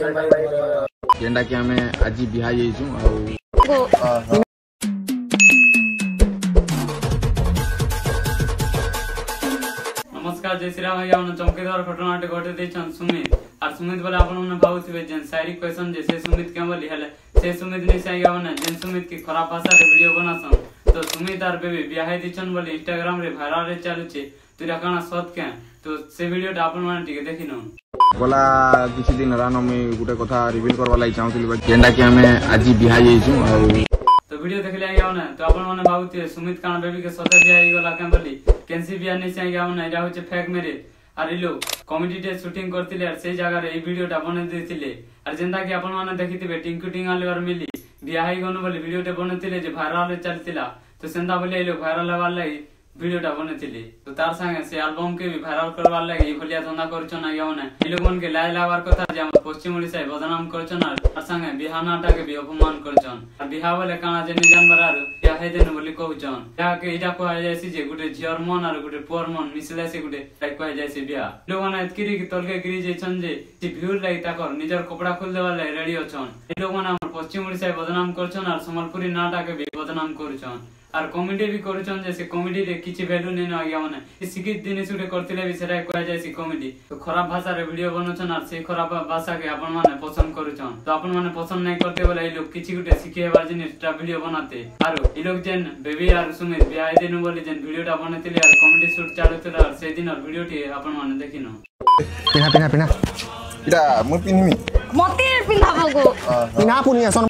जेंडा कि आमे आज बिहा जाइछु नमस्कार जय श्री राम भैया चमकेदार घटना घटे देछन सुमित और सुमित बोले आपन मन भाउथिबे जेन शायरी क्वेश्चन जे से सुमित के बोली हले से सुमित ने सही गावना जेन सुमित की खराब भाषा रे वीडियो बनासन तो सुमित आर बेबी बिहा दिछन बोली इंस्टाग्राम रे वायरल रे चालुचे तुरा काना सत के तो से वीडियो टा आपन मन टिके देखिनो गला किछि दिन रानो मी गुटे कथा रिवील करबा लाई चाहूतली जेंडा कि आमे आज बिहा जाइछु तो वीडियो देखले आइया ना तो आपन मन भाउती सुमित काना बेबी के सते बिहा आइ गला के बोली कैंसी बिहा नै से आइया ना एटा होचे फेक मैरिज और इलो कॉमेडी टे शूटिंग करतिले और से जगह रे ई वीडियोटा बने देतिले और जेंदा कि आपन माने देखितिबे टिंकू टिंगाले और मिली बिहा आइ गनो बोली वीडियो टे बनतिले जे वायरल रे चलतिला तो सेंदा बोले इलो वायरल लेवल लाई वीडियोटा बनतिले तो तार संगे से एल्बम के भी वायरल करवार लागि भलिया धंदा करछन आ यावने ई लोगन के लाई लावार कथा जे हम पश्चिम ओडिसा बदनाम करछन और संगे बिहानाटा के भी अपमान करछन और बिहा बोले काना जे नि जानबर आरो या हे देन बोली कहउछन या के इटा कहै जायसी जे गुटे झियर मन और गुटे पोर मन मिसले से गुटे कहै जायसी बिहा लोगन एतकिरी के तलके गिरी जेछन जे व्यूर लागि ताकर निजर कपड़ा खोल देवा लागि रेडी अछन ई लोगन हम पश्चिम ओडिसा बदनाम करछन और सम्बलपुरी नाटा के भी बदनाम करछन और कॉमेडी भी करछन जैसे कॉमेडी रे किछि वैल्यू नै न आगिया माने सिकित दिन सुटे करतिले भी सेटा कहै जायसी कॉमेडी तो खराब भाषा रे वीडियो बनछन और से खराब भाषा के आपन माने पसंद करछन तो आपन माने पसंद नै करते बोले ई लोग किछि गुटे सिखेबार जिनिसटा वीडियो बनाते और ई लोग जेन बेबी और सुमित बिहा दिन बोली जेन वीडियोटा बनतिले और कॉमेडी शूट चालुतिले और से दिन और वीडियोटी आपन माने देखिनो पिना इटा मु पिनमी मते पिनाबो गो पिना पुनिया सन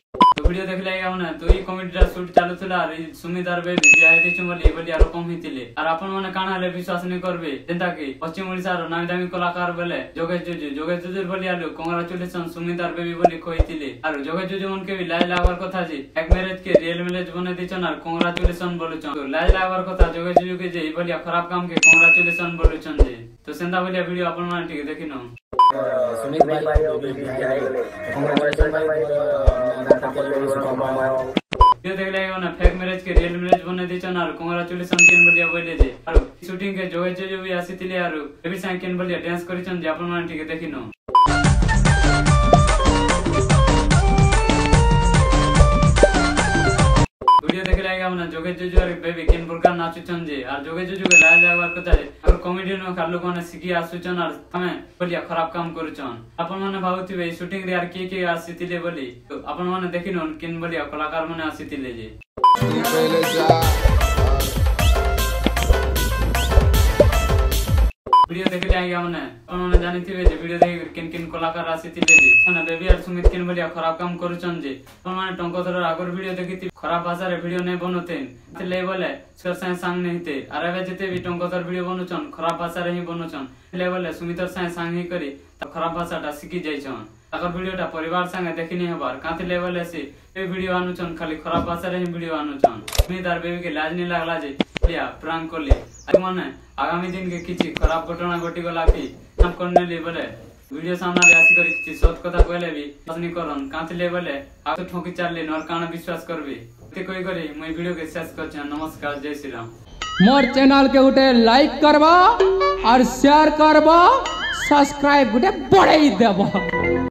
वीडियो देखले आइया ना तो ई कॉमेडीटा शूट चालुतिला और सुमित और बेबी बिहा दिछु बोली और कम हितिले और आपन माने काना ले विश्वास नै करबे जेंता कि पश्चिम ओडिसा रो नामी दामी कलाकार बोले जोगेश जुजु बोली आलो कांग्रेचुलेशन सुमित और बेबी बोली कहितिले और जोगेश जुजु मन के भी लाई लावर कथा जे एक मैरिज के रियल मैरिज बने दिछन और कांग्रेचुलेशन बोलछन तो लाई लावर कथा जोगेश जुजु के जे ई बोलिया खराब काम के कांग्रेचुलेशन बोलछन जे तो सेंदा बोलिया वीडियो आपन माने ठीक देखिनो सुमित भाई बेबी बिहा गेले कांग्रेचुलेशन भाई ये देख लेगा ना फेक मैरिज के रियल मैरिज बने दिछन और कांग्रेचुलेशन केन बोलिया बोले जे और शूटिंग के जोगेश जुजु भी आसीतिले और बेबी साइ केन बोलिया डांस करिछन जे आपन माने ठीक देखिनो वीडियो देख लेगा ना जोगेश जुजु और बेबी केन प्रकार नाचुछन जे और जोगेश जुजु के लाय जावार कथा जे और कॉमेडी नो खालो कोने सिखि आसुछन और हमें बोलिया खराब काम करूछन आपन माने भाउथिबे शूटिंग रे यार के आसीतिले बोली तो आपन माने देखिनो केन बोलिया कलाकार माने आसीतिले जे पहले जा वीडियो देखले आइया माने आपन माने जानिथिबे जे वीडियो देख केन कलाकार आसीतिले जे माने बेबी और सुमित केन बोलिया खराब काम करूछन जे आपन माने टंकोधर आगर वीडियो देखिति खराब भाषा रे वीडियो नै बनोतेन ले बोले सर साइ संग नहिते अरे जेते भी टंकोधर वीडियो बनोछन खराब भाषा रे ही बनोछन ले बोले सुमितर साइ संग ही करी त खराब भाषाटा सिखि जाइछन अगर वीडियोटा परिवार संगे देखिनी हबार काते लेवल से ए वीडियो आनुछन खाली खराब भाषा रे ही वीडियो आनुछन सुमित और बेबी के लाज नै लागला जे लिया प्रांक करले आ माने आगामी दिन के किछि खराब घटना घटी गला कि हम करने ले बोले वीडियो सामने आसी करी किछि सत कथा कहले भी पसनी करन काते ले बोले आ तो ठोकी चालले नर काना विश्वास करबे ते कोई करे मैं वीडियो के शेष कर छ नमस्कार जय श्री राम मोर चैनल के उठे लाइक करबा और शेयर करबा सब्सक्राइब गुटे बढ़ाई देबा।